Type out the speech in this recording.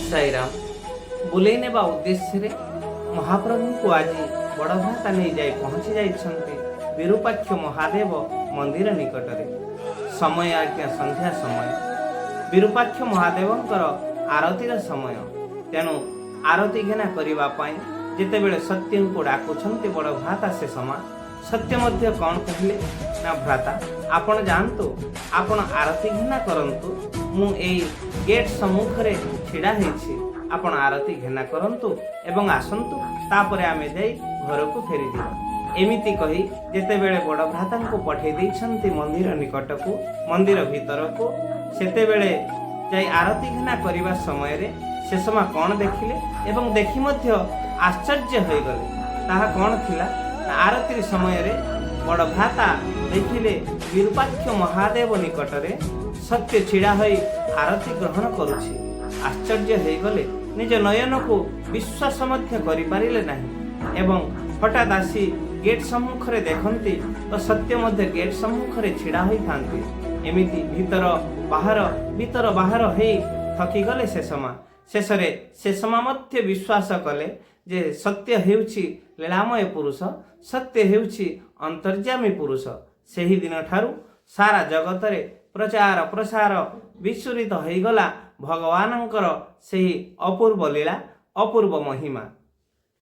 साईराम बुले नेबा उद्देश्य रे महाप्रभु को आज बड़ भ्राता नहीं जाई पहुंची जाइछन्ते विरूपाक्ष महादेव मंदिर निकट रे। समय आज्ञा संध्या समय विरूपाक्ष महादेवंकर आरतीर समय। तेणु आरती घेना करिबा पाई जेतेबेले सत्य को डाकुछन्ते बड़ भ्राता से समा सत्य मध्य कौन कहले ना भ्राता आपण जानतु आपण आरती घेना करंतु मु एई गेट सम्मुख रे छिड़ा हेछि आपण आरती घेना करंतु एवं आसंतु तापरे आमे जाई घर को फेरी दिबा। एमिति कही जेतेबेले बड़ भ्राता को पठे दैछन्ति मंदिर निकट को मंदिर भीतर को सेतेबेले जाई आरती घेना करिबा समय रे से समय कौन देखिले एवं देखि मध्य आश्चर्य होई गले। ताहा कौन थिला आरती समय रे बड़ भ्राता देखिले विरूपाक्ष महादेव निकट रे सत्य छिड़ा होई आरती ग्रहण करुछि। आश्चर्य होई गले निज नयन को विश्वास मध्य करि पारिले नाही एवं हठात आसी गेट सम्मुख रे देखंती तो सत्य मध्य गेट सम्मुख रे छिड़ा होई थांती। एमिति भीतर बाहर हेई थकी गले शेषरे मध्य विश्वास कले जे सत्य हेउछि लीलामय पुरुष सत्य हेउछि अंतर्यामी पुरुष। सेही दिन ठारू सारा जगत रे प्रचार प्रसार विस्मृत होइगला भगवानंकर सेही अपूर्व लीला अपूर्व महिमा।